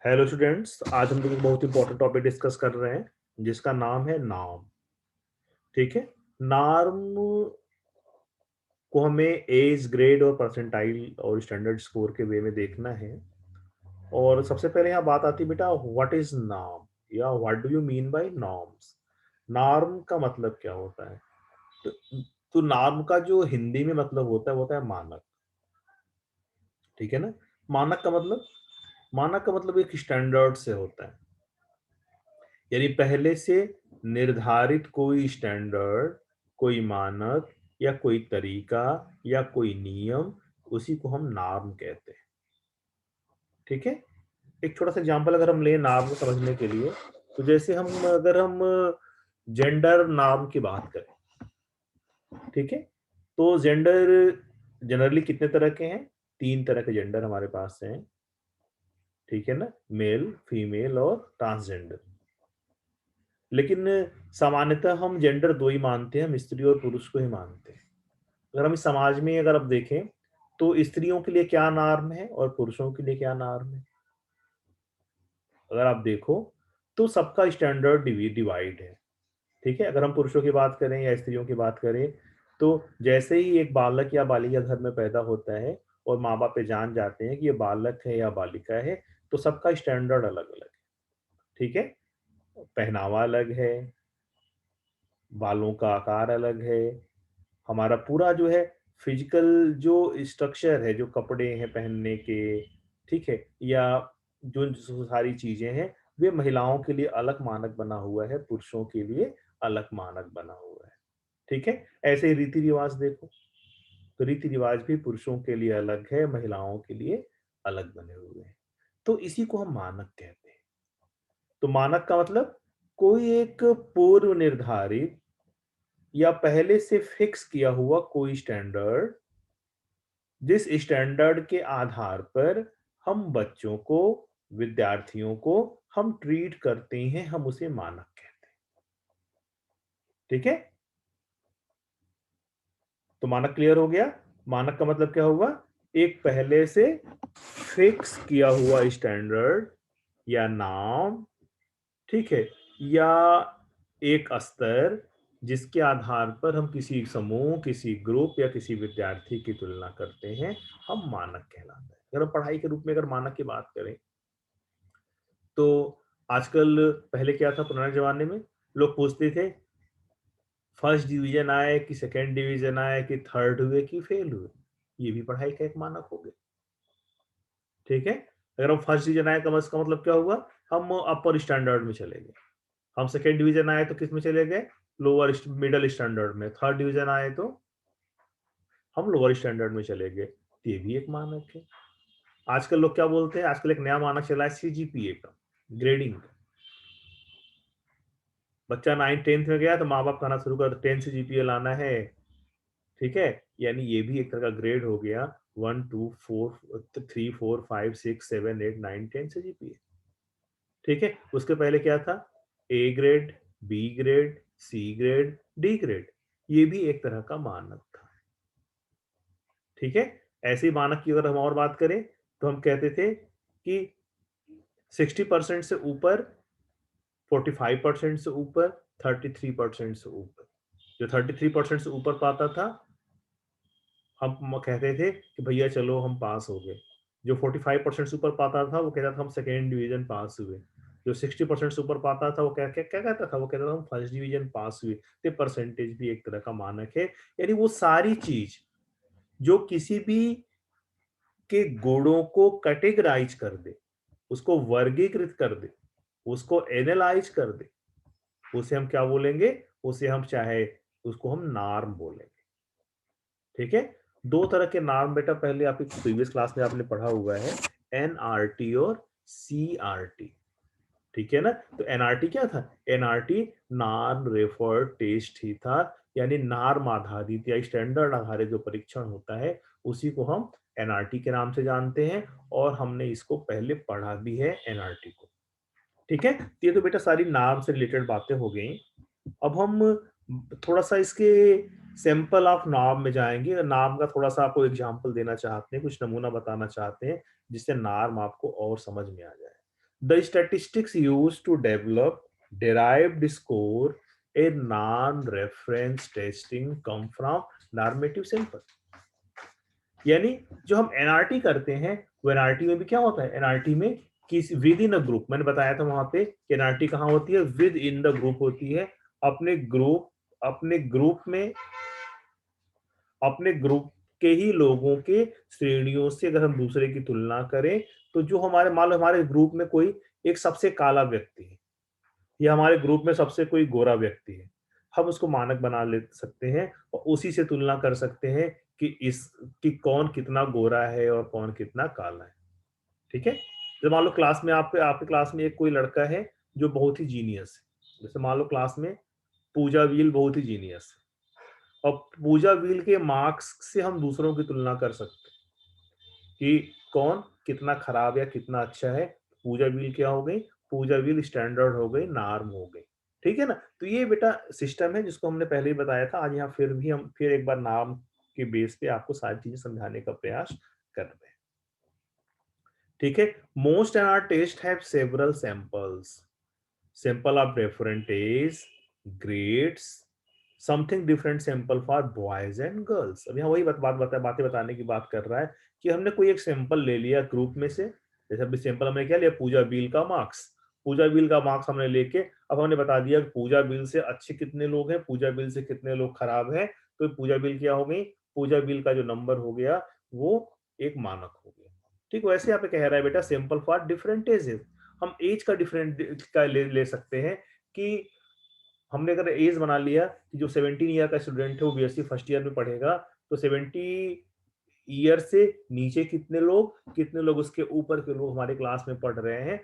Hello students, आज हम लोग एक बहुत इंपॉर्टेंट टॉपिक डिस्कस कर रहे हैं जिसका नाम है नॉर्म। ठीक है। नॉर्म को हमें एज, ग्रेड और परसेंटाइल और स्टैंडर्ड स्कोर के वे में देखना है। और सबसे पहले यहाँ बात आती है बेटा, व्हाट इज नॉर्म या what do you mean by norms. Norm का मतलब क्या होता है? तो, तो नॉर्म का जो हिंदी में मतलब होता है वो होता है मानक। ठीक है ना। मानक का मतलब एक स्टैंडर्ड से होता है, यानी पहले से निर्धारित कोई स्टैंडर्ड, कोई मानक या कोई तरीका या कोई नियम, उसी को हम नॉर्म कहते हैं। ठीक है। एक छोटा सा एग्जांपल अगर हम लें नॉर्म को समझने के लिए, तो जैसे अगर हम जेंडर नॉर्म की बात करें, ठीक है, तो जेंडर जनरली कितने तरह के हैं? 3 तरह के जेंडर हमारे पास हैं। ठीक है ना, मेल, फीमेल और ट्रांसजेंडर। लेकिन सामान्यतः हम जेंडर 2 ही मानते हैं, हम स्त्री और पुरुष को ही मानते हैं। अगर हम इस समाज में अगर आप देखें, तो स्त्रियों के लिए क्या नॉर्म है और पुरुषों के लिए क्या नॉर्म है, अगर आप देखो तो सबका स्टैंडर्ड डिवाइड है। ठीक है। अगर हम पुरुषों की बात करें या स्त्रियों की बात करें, तो जैसे ही एक बालक या बालिका घर में पैदा होता है और माँ बाप ये जान जाते हैं कि ये बालक है या बालिका है, तो सबका स्टैंडर्ड अलग अलग है। ठीक है। पहनावा अलग है, बालों का आकार अलग है, हमारा पूरा जो है फिजिकल जो स्ट्रक्चर है, जो कपड़े हैं पहनने के, ठीक है, या जो सारी चीजें हैं, वे महिलाओं के लिए अलग मानक बना हुआ है, पुरुषों के लिए अलग मानक बना हुआ है। ठीक है। ऐसे ही रीति रिवाज देखो, तो रीति रिवाज भी पुरुषों के लिए अलग है, महिलाओं के लिए अलग बने हुए हैं। तो इसी को हम मानक कहते हैं। तो मानक का मतलब कोई एक पूर्व निर्धारित या पहले से फिक्स किया हुआ कोई स्टैंडर्ड, जिस स्टैंडर्ड के आधार पर हम बच्चों को, विद्यार्थियों को हम ट्रीट करते हैं, हम उसे मानक कहते हैं। ठीक है। तो मानक क्लियर हो गया। मानक का मतलब क्या हुआ? एक पहले से फिक्स किया हुआ स्टैंडर्ड या नाम, ठीक है, या एक स्तर जिसके आधार पर हम किसी समूह, किसी ग्रुप या किसी विद्यार्थी की तुलना करते हैं, हम मानक कहलाते हैं। अगर हम पढ़ाई के रूप में अगर मानक की बात करें, तो आजकल, पहले क्या था पुराने जमाने में, लोग पूछते थे फर्स्ट डिवीजन आए कि सेकंड डिवीजन आए कि थर्ड हुए कि फेल हुए। ये भी पढ़ाई का एक मानक हो गया। ठीक है। अगर हम फर्स्ट डिवीजन आए, कम इसका मतलब क्या हुआ? हम अपर स्टैंडर्ड में चले गए। हम सेकंड डिवीजन आए तो किस में चले गए? लोअर मिडल स्टैंडर्ड में। थर्ड डिवीजन आए तो हम लोअर स्टैंडर्ड में चले गए। तो ये भी एक मानक है। आजकल लोग क्या बोलते हैं? आजकल एक नया मानक चला है सीजीपीए का, ग्रेडिंग का। बच्चा 9th-10th में गया तो माँ बाप कहना शुरू कर 10 से जीपीए लाना है। ठीक है। यानी ये भी एक तरह का ग्रेड हो गया। 1 2 4 3 4 5 6 7 8 9 10 से जीपीए। ठीक है। उसके पहले क्या था? A grade, B grade, C grade, D grade. ये भी एक तरह का मानक था। ठीक है। ऐसे ही मानक की अगर हम और बात करें, तो हम कहते थे कि 60% से ऊपर, 45% से ऊपर, 33% से ऊपर। जो 33% से ऊपर पाता था, हम कहते थे कि भैया चलो हम पास हो गए। जो 45% से ऊपर पाता था वो कहता था हम सेकेंड डिवीजन पास हुए। जो 60% से ऊपर पाता था वो क्या क्या क्या कहता था? वो कहता था हम फर्स्ट डिवीजन पास हुए। तो परसेंटेज भी एक तरह का मानक है। यानी वो सारी चीज जो किसी भी के गुणों को कैटेगराइज कर दे, उसको वर्गीकृत कर दे, उसको एनालाइज कर दे, उसे हम क्या बोलेंगे? उसे हम चाहे उसको हम नॉर्म बोलेंगे। ठीक है। 2 तरह के नॉर्म बेटा पहले आपकी प्रीवियस क्लास में आपने पढ़ा हुआ है, एनआरटी और सीआरटी। ठीक है ना। तो एनआरटी क्या था? एनआरटी नॉर्म रेफर्ड टेस्ट ही था, यानी नॉर्म आधारित या स्टैंडर्ड आधारित जो परीक्षण होता है, उसी को हम एनआरटी के नाम से जानते हैं। और हमने इसको पहले पढ़ा भी है, एनआरटी को। ठीक है। तो ये तो बेटा सारी नाम से रिलेटेड बातें हो गई। अब हम थोड़ा सा इसके सैंपल ऑफ नाम में जाएंगे। नाम का थोड़ा सा आपको एग्जांपल देना चाहते हैं, कुछ नमूना बताना चाहते हैं, जिससे नाम आपको और समझ में आ जाए। The statistics used to develop derived score in non-reference testing come from normative sample। यानी जो हम एनआरटी करते हैं वो एनआरटी में भी क्या होता है, एनआरटी में किसी विद इन अ ग्रुप, मैंने बताया था वहां पे कि एनआरटी कहाँ होती है, विद इन द ग्रुप होती है। अपने ग्रुप के ही लोगों के श्रेणियों से अगर हम दूसरे की तुलना करें, तो जो हमारे मान लो हमारे ग्रुप में कोई एक सबसे काला व्यक्ति है या हमारे ग्रुप में सबसे कोई गोरा व्यक्ति है, हम उसको मानक बना ले सकते हैं और उसी से तुलना कर सकते हैं कि इस कि कौन कितना गोरा है और कौन कितना काला है। ठीक है, जब मान लो क्लास में आपके आपके क्लास में एक कोई लड़का है जो बहुत ही जीनियस है, जैसे मान लो क्लास में पूजा व्हील बहुत ही जीनियस है, और पूजा व्हील के मार्क्स से हम दूसरों की तुलना कर सकते हैं कि कौन कितना खराब या कितना अच्छा है। पूजा व्हील क्या हो गई, पूजा व्हील स्टैंडर्ड हो गई, नॉर्म हो गई। ठीक है ना, तो ये बेटा सिस्टम है जिसको हमने पहले ही बताया था। आज यहाँ फिर भी हम फिर एक बार नाम के बेस पे आपको सारी चीजें समझाने का प्रयास कर रहे हैं। ठीक है, most and are test have several samples, sample of different age, grades, something different sample for boys and girls. अब यहाँ वही बातें बताने की बात कर रहा है कि हमने कोई एक सैंपल ले लिया ग्रुप में से, जैसे अभी सैंपल हमने क्या लिया, पूजा बील का मार्क्स, पूजा बिल का मार्क्स हमने लेके अब हमने बता दिया कि पूजा बिल से अच्छे कितने लोग हैं, पूजा बिल से कितने लोग खराब हैं। तो पूजा बिल क्या हो गई, पूजा बिल का जो नंबर हो गया वो एक मानक हो गया। ठीक, वैसे यहाँ पे कह रहा है बेटा सिंपल फॉर डिफरेंट एजेस, हम एज का डिफरेंट का ले सकते हैं कि हमने अगर एज बना लिया कि जो 17 ईयर का स्टूडेंट है वो बीएससी फर्स्ट ईयर में पढ़ेगा, तो 70 ईयर से नीचे कितने लोग उसके ऊपर के लोग हमारे क्लास में पढ़ रहे हैं।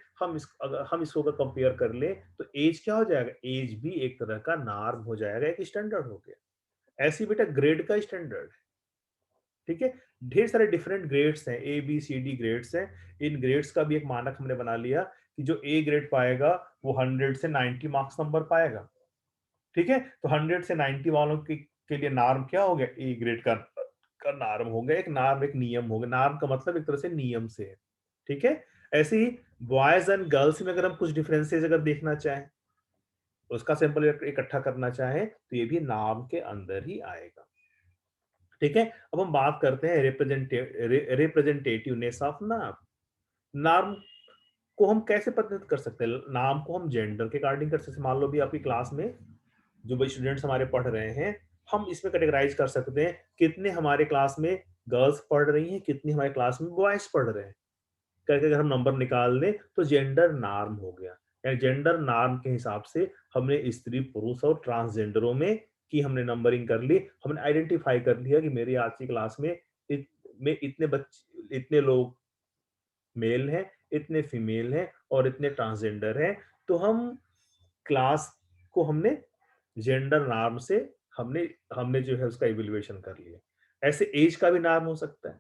अगर हम इसको अगर कंपेयर कर ले तो एज क्या हो जाएगा, एज भी एक तरह का नॉर्म हो जाएगा, एक स्टैंडर्ड हो गया। ऐसी बेटा ग्रेड का स्टैंडर्ड, ठीक है, ढेर सारे डिफरेंट ग्रेड्स हैं, A B C D grades हैं। इन ग्रेड्स का भी एक मानक हमने बना लिया कि जो ए ग्रेड पाएगा वो 100 से 90 मार्क्स नंबर पाएगा। ठीक है, तो 100 से 90 वालों के लिए नार्म क्या हो गया, ए ग्रेड का नार्म हो गया, एक नार्म एक नियम हो गया। नार्म का मतलब एक तरह से नियम से है। ठीक है, ऐसे ही बॉयज एंड गर्ल्स में अगर हम कुछ डिफरेंसेस अगर देखना चाहें, उसका सैंपल इकट्ठा करना चाहें, तो ये भी नार्म के अंदर ही आएगा। ठीक है, अब हम बात करते हैं रिप्रेजेंटेटिवनेस ऑफ नार्म। नार्म को हम कैसे प्रतिनिधित्व कर सकते हैं, नाम को हम जेंडर के अकॉर्डिंग कर सकते हैं। मान लो भी आपकी क्लास में जो भी स्टूडेंट्स हमारे पढ़ रहे हैं, हम इसमें कैटेगराइज कर सकते हैं कितने हमारे क्लास में गर्ल्स पढ़ रही हैं, कितनी हमारे क्लास में बॉयज पढ़ रहे हैं करके अगर हम नंबर निकाल लें तो जेंडर नॉर्म हो गया। यानी जेंडर नॉर्म के हिसाब से हमने स्त्री पुरुष और ट्रांसजेंडरों में की हमने नंबरिंग कर ली, हमने आइडेंटिफाई कर लिया कि मेरी आज की क्लास में इतने बच्चे, इतने लोग मेल हैं, इतने फीमेल हैं और इतने ट्रांसजेंडर हैं। तो हम क्लास को हमने जेंडर नार्म से हमने हमने जो है उसका इवैल्यूएशन कर लिया। ऐसे एज का भी नार्म हो सकता है।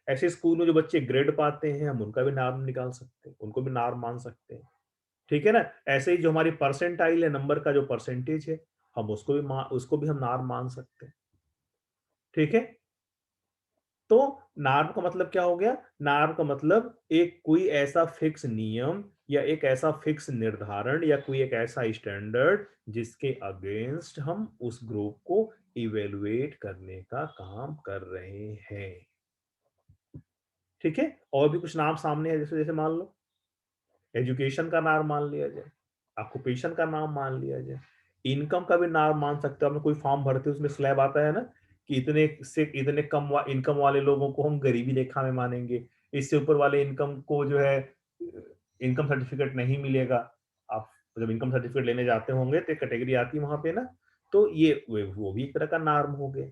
ऐसे स्कूल में जो बच्चे ग्रेड पाते हैं हम उनका भी नार्म निकाल सकते हैं, उनको भी नार्म मान सकते हैं। ठीक है ना, ऐसे ही जो हमारी परसेंटाइल है, नंबर का जो परसेंटेज है, हम उसको भी हम नार्म मान सकते हैं। ठीक है, तो नार्म का मतलब क्या हो गया, नार्म का मतलब एक कोई ऐसा फिक्स नियम या एक ऐसा फिक्स निर्धारण या कोई एक ऐसा स्टैंडर्ड जिसके अगेंस्ट हम उस ग्रुप को इवेलुएट करने का काम कर रहे हैं। ठीक है, और भी कुछ नाम सामने है, जैसे जैसे मान लो एजुकेशन का नाम मान लिया जाए, ऑक्यूपेशन का नाम मान लिया जाए, इनकम का भी नाम मान सकते हो। आपने कोई फॉर्म भरते हो उसमें स्लैब आता है ना कि इतने से इतने इनकम वाले लोगों को हम गरीबी रेखा में मानेंगे, इससे ऊपर वाले इनकम को जो है इनकम सर्टिफिकेट नहीं मिलेगा। आप जब इनकम सर्टिफिकेट लेने जाते होंगे तो एक कैटेगरी आती है वहां पे ना, तो ये वो भी एक तरह का नार्म हो गया।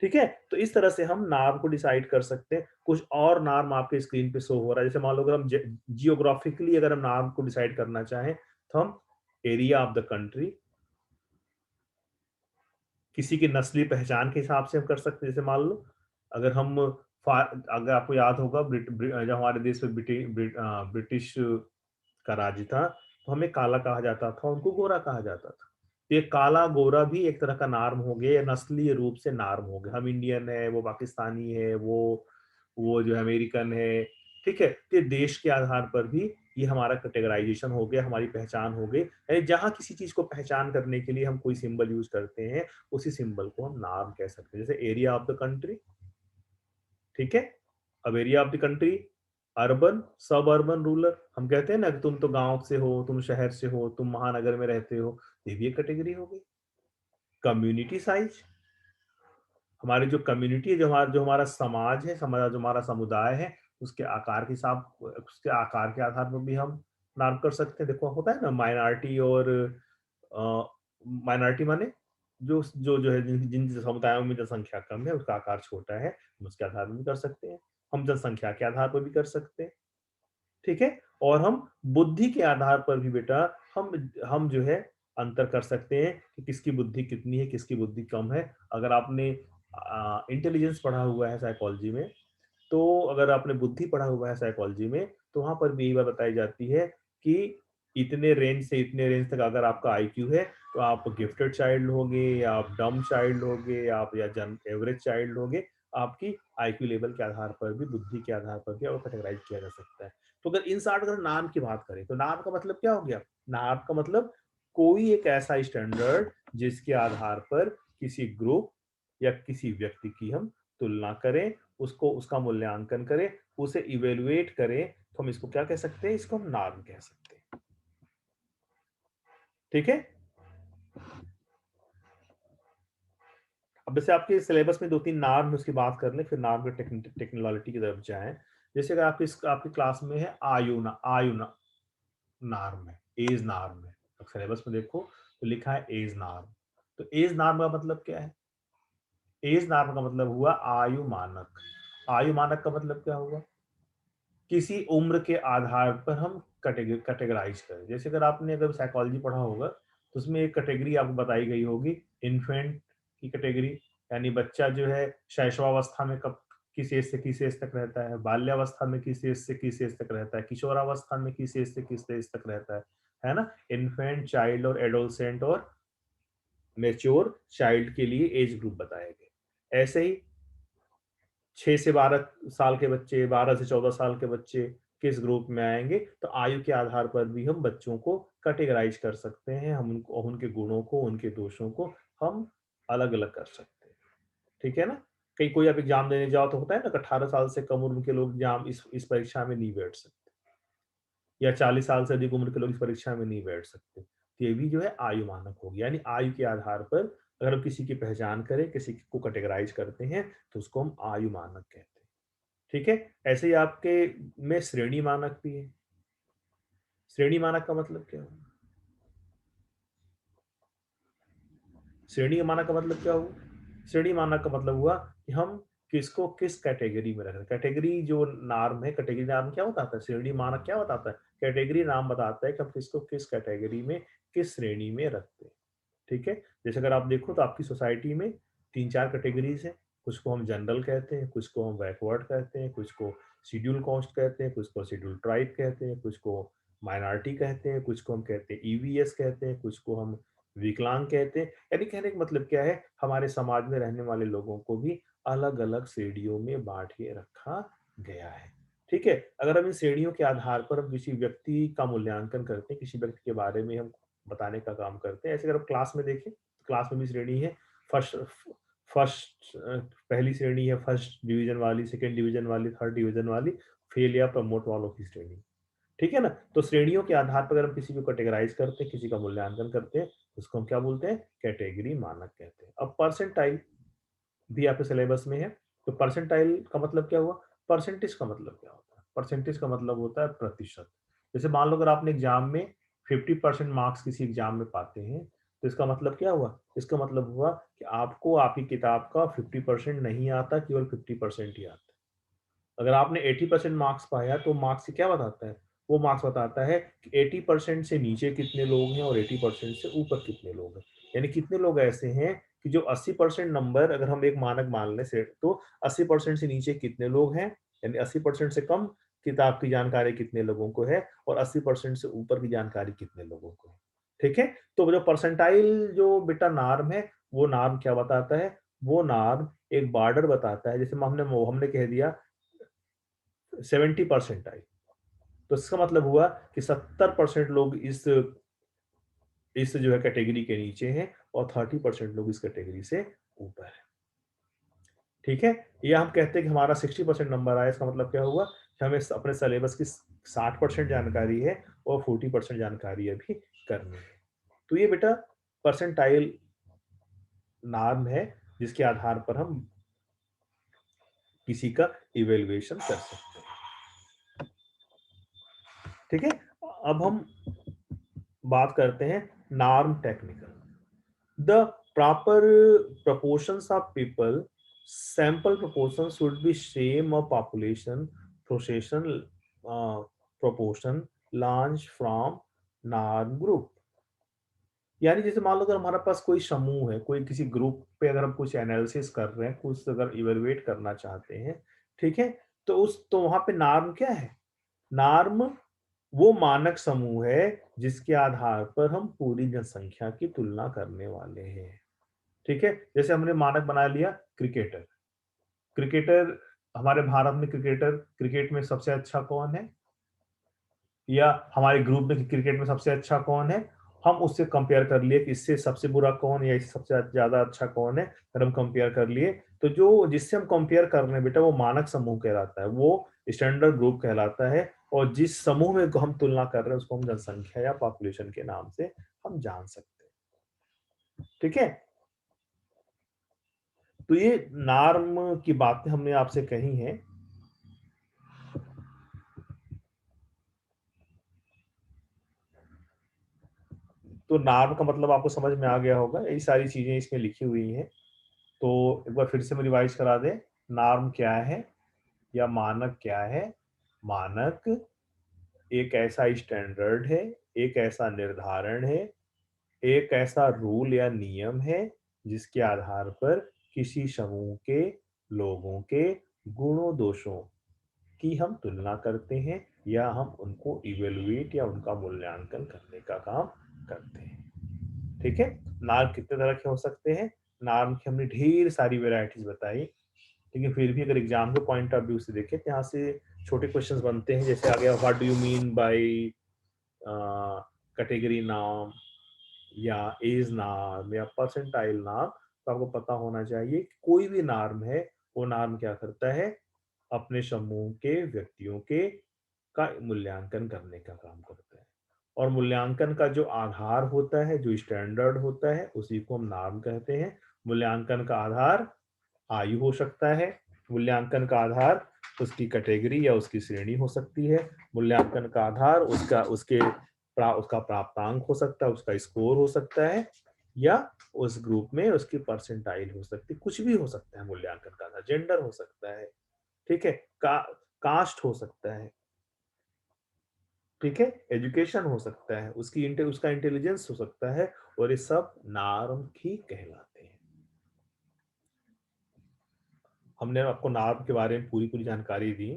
ठीक है, तो इस तरह से हम नार्म को डिसाइड कर सकते हैं। कुछ और नार्म आपके स्क्रीन पे शो हो रहा है, जैसे मान लो अगर हम जियोग्राफिकली अगर हम नार्म को डिसाइड करना चाहें तो हम एरिया ऑफ द कंट्री, किसी की नस्ली पहचान के हिसाब से हम कर सकते हैं। जैसे मान लो अगर हम अगर आपको याद होगा जब हमारे देश में ब्रिटिश का राज था तो हमें काला कहा जाता था, उनको गोरा कहा जाता था। तो ये काला गोरा भी एक तरह का नार्म हो गया, नस्लीय रूप से नार्म हो गया। हम इंडियन है, वो पाकिस्तानी है, वो जो है अमेरिकन है। ठीक है, तो ये देश के आधार पर भी ये हमारा कैटेगराइजेशन हो गया, हमारी पहचान हो गई। यानी जहाँ किसी चीज को पहचान करने के लिए हम कोई सिंबल यूज करते हैं, उसी सिंबल को हम नाम कह सकते हैं। जैसे एरिया ऑफ द कंट्री, ठीक है। अब area of the country, urban, सब अर्बन, रूरल, हम कहते हैं ना कि तुम तो गांव से हो, तुम शहर से हो, तुम महानगर में रहते हो, ये भी एक कैटेगरी हो गई। कम्युनिटी साइज, हमारी जो कम्युनिटी है, जो हमारा समाज है, समाज जो हमारा समुदाय है, उसके आकार के हिसाब, उसके आकार के आधार पर भी हम नाम कर सकते हैं। देखो होता है ना माइनॉरिटी, और माइनॉरिटी माने जो है जिन जिन समुदायों में जनसंख्या कम है, उसका आकार छोटा है, हम उसके आधार पर भी कर सकते हैं। हम जनसंख्या के आधार पर भी कर सकते हैं, ठीक है। और हम बुद्धि के आधार पर भी बेटा हम जो है अंतर कर सकते हैं कि किसकी बुद्धि कितनी है, किसकी बुद्धि कम है। अगर आपने इंटेलिजेंस पढ़ा हुआ है साइकोलॉजी में, तो अगर आपने बुद्धि पढ़ा हुआ है साइकोलॉजी में, तो वहां पर भी यही बात बताई जाती है कि इतने रेंज से इतने रेंज तक अगर आपका आईक्यू है, तो आप गिफ्टेड चाइल्ड होगे, या आप डम चाइल्ड होगे, या आप या जन एवरेज चाइल्ड होगे। आपकी आईक्यू लेवल के आधार पर भी, बुद्धि के आधार पर भी आपको कैटेगराइज किया जा सकता है। तो अगर इन शॉर्ट अगर नाम की बात करें, तो नाम का मतलब क्या हो गया? नाम का मतलब कोई एक ऐसा स्टैंडर्ड जिसके आधार पर किसी ग्रुप या किसी व्यक्ति की हम तुलना करें, उसको उसका मूल्यांकन करें, उसे इवेलुएट करें, तो हम इसको क्या कह सकते हैं? इसको हम नॉर्म कह सकते हैं, ठीक है। अब जैसे आपके सिलेबस में 2-3 नार्म है, उसकी बात कर लें, फिर नार्म के टेक्निकलिटी की तरफ जाएं। जैसे अगर आपकी क्लास में है आयु नार्म है, एज नार्म है। अब सिलेबस में देखो तो लिखा है एज नार्म। तो एज नार्म का मतलब क्या है? एज नार्म का मतलब हुआ आयु मानक। आयु मानक का मतलब क्या हुआ? किसी उम्र के आधार पर हम कैटेगराइज करें। जैसे अगर साइकोलॉजी पढ़ा होगा, तो उसमें एक कैटेगरी आपको बताई गई होगी, इन्फेंट की कैटेगरी। यानी बच्चा जो है शैशवावस्था में कब, किस एज से किस एज तक रहता है, बाल्यावस्था में किस एज से किस एज तक रहता है, किशोरावस्था में किस एज से किस एज तक रहता है ना। इन्फेंट, चाइल्ड और एडोलसेंट और मेच्योर चाइल्ड के लिए एज ग्रुप बताए गए। ऐसे ही 6 से 12 साल के बच्चे, 12 से 14 साल के बच्चे किस ग्रुप में आएंगे, तो आयु के आधार पर भी हम बच्चों को कैटेगराइज कर सकते हैं। हम उनको, उनके गुणों को, उनके दोषों को हम अलग अलग कर सकते हैं, ठीक है ना। कहीं कोई आप एग्जाम देने जाओ तो होता है ना कि 18 साल से कम उम्र के लोग एग्जाम इस परीक्षा में नहीं बैठ सकते, या 40 साल से अधिक उम्र के लोग इस परीक्षा में नहीं बैठ सकते। तो ये भी जो है आयु मानक होगी। यानी आयु के आधार पर अगर हम किसी की पहचान करें, किसी को कैटेगराइज करते हैं, तो उसको हम आयु मानक कहते हैं, ठीक है। ऐसे ही आपके में श्रेणी मानक भी है। श्रेणी मानक का मतलब क्या हुआ? श्रेणी मानक का मतलब क्या हुआ? श्रेणी मानक का मतलब हुआ कि हम किसको किस कैटेगरी में रख रहे हैं। कैटेगरी जो नार्म है, कैटेगरी नाम क्या बताता है? श्रेणी मानक क्या बताता है? कैटेगरी नाम बताता है कि हम किसको किस कैटेगरी में, किस श्रेणी में रखते हैं, ठीक है। जैसे अगर आप देखो तो आपकी सोसाइटी में 3-4 कैटेगरीज है। कुछ को हम जनरल कहते हैं, कुछ को हम बैकवर्ड कहते हैं, कुछ को शेड्यूल कास्ट कहते हैं, कुछ को शेड्यूल ट्राइब कहते हैं, कुछ को माइनॉरिटी कहते हैं, कुछ को हम कहते हैं ईवीएस कहते हैं, कुछ को हम विकलांग कहते हैं। यानी कहने का मतलब क्या है? हमारे समाज में रहने वाले लोगों को भी अलग अलग श्रेणियों में बांट के रखा गया है, ठीक है। अगर हम इन श्रेणियों के आधार पर हम किसी व्यक्ति का मूल्यांकन करते हैं, किसी व्यक्ति के बारे में हम बताने का काम करते हैं। ऐसे अगर आप क्लास में देखें, तो क्लास में भी श्रेणी है। फर्स्ट फर्स्ट पहली श्रेणी है फर्स्ट डिवीजन वाली, सेकंड डिवीजन वाली, थर्ड डिवीजन वाली, फेल या प्रमोट वालों की श्रेणी, ठीक है ना। तो श्रेणियों के आधार पर अगर हम किसी को कैटेगराइज करते हैं, किसी का मूल्यांकन करते हैं, उसको हम क्या बोलते हैं? कैटेगरी मानक कहते हैं। अब परसेंटाइल भी आपके सिलेबस में है। तो परसेंटाइल का मतलब क्या हुआ? परसेंटेज का मतलब क्या होता है? परसेंटेज का मतलब होता है प्रतिशत। जैसे मान लो अगर आपने एग्जाम में 50% मार्क्स किसी एग्जाम में पाते हैं, तो इसका मतलब क्या हुआ? इसका मतलब हुआ कि आपको आपकी किताब का 50% नहीं आता, केवल 50% ही आता है। अगर आपने 80% मार्क्स पाया, तो मार्क्स से क्या बताता है? वो मार्क्स बताता है कि 80% से नीचे कितने लोग हैं और 80% से ऊपर कितने लोग हैं। यानी कितने लोग ऐसे हैं कि जो 80% नंबर अगर हम एक मानक मान लें सेट, तो 80% से नीचे कितने लोग हैं, यानी 80% से कम किताब की जानकारी कितने लोगों को है, और 80% से ऊपर की जानकारी कितने लोगों को है, ठीक है। तो जो परसेंटाइल जो बेटा नार्म है, वो नार्म क्या बताता है? वो नार्म एक बॉर्डर बताता है। जैसे हमने कह दिया 70% आई, तो इसका मतलब हुआ कि 70% लोग इस जो है कैटेगरी के नीचे हैं और 30% लोग इस कैटेगरी से ऊपर हैं। ठीक है? या हम कहते हैं कि हमारा 60% नंबर आया, इसका मतलब क्या हुआ कि हमें अपने सिलेबस की 60% जानकारी है और 40% जानकारी अभी करनी है। तो ये बेटा परसेंटाइल नॉर्म है, जिसके आधार पर हम किसी का इवैल्यूएशन कर सकते हैं। ठीक है? अब हम बात करते हैं norm technical. The proper proportions of people, sample proportions should be same of population, procession proportion launched from norm group। यानी जैसे मान लो अगर हमारे पास कोई समूह है, कोई किसी ग्रुप पे अगर हम कुछ एनालिसिस कर रहे हैं, कुछ अगर इवेलुएट करना चाहते हैं, ठीक है? तो वहां पे नॉर्म क्या है? नॉर्म वो मानक समूह है जिसके आधार पर हम पूरी जनसंख्या की तुलना करने वाले हैं। ठीक है? जैसे हमने मानक बना लिया क्रिकेटर। क्रिकेटर हमारे भारत में क्रिकेट में सबसे अच्छा कौन है? या हमारे ग्रुप में क्रिकेट में सबसे अच्छा कौन है? हम उससे कंपेयर कर लिए कि इससे सबसे बुरा कौन है या इससे सबसे ज़्यादा अच्छा कौन है? अगर हम कंपेयर कर लिए, तो जो जिससे हम कंपेयर कर रहे हैं बेटा वो मानक समूह कहलाता है, वो स्टैंडर्ड ग्रुप कहलाता है और जिस समूह में हम तुलना कर रहे हैं उसको हम जनसंख्या या पॉपुलेशन के नाम से हम जान सकते हैं। ठीक है? तो ये नॉर्म की बातें हमने आपसे कही हैं। तो नॉर्म का मतलब आपको समझ में आ गया होगा, यही सारी चीजें इसमें लिखी हुई हैं। तो एक बार फिर से मैं रिवाइज करा दें। नॉर्म क्या है या मानक क्या है? मानक एक ऐसा स्टैंडर्ड है, एक ऐसा निर्धारण है, एक ऐसा रूल या नियम है जिसके आधार पर किसी समूह के लोगों के गुणों दोषों की हम तुलना करते हैं या हम उनको इवेलुएट या उनका मूल्यांकन करने का काम करते हैं। ठीक है? नार्म कितने तरह के हो सकते हैं? नार्म की हमने ढेर सारी वेराइटीज बताई, लेकिन फिर भी अगर एग्जाम के पॉइंट ऑफ व्यू से देखें तो यहाँ से छोटे क्वेश्चंस बनते हैं। जैसे आ गया what do you mean by category नाम या एज नार्म या परसेंटाइल नार्म। तो आपको पता होना चाहिए कि कोई भी नार्म है, वो नार्म क्या करता है? अपने समूह के व्यक्तियों के का मूल्यांकन करने का काम करता है। और मूल्यांकन का जो आधार होता है, जो स्टैंडर्ड होता है, उसी को हम नार्म कहते हैं। मूल्यांकन का आधार आयु हो सकता है, मूल्यांकन का आधार उसकी कैटेगरी या उसकी श्रेणी हो सकती है, मूल्यांकन का आधार उसका प्राप्तांक हो सकता है, उसका स्कोर हो सकता है, या उस ग्रुप में उसकी परसेंटाइल हो सकती है। कुछ भी हो सकता है मूल्यांकन का आधार, जेंडर हो सकता है, ठीक है, कास्ट हो सकता है, ठीक है, एजुकेशन हो सकता है, उसका इंटेलिजेंस हो सकता है, और ये सब नार्म ही कहलाते हैं। हमने आपको नार्म के बारे में पूरी पूरी जानकारी दी।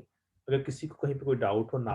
अगर किसी को कहीं पे कोई डाउट हो नार्म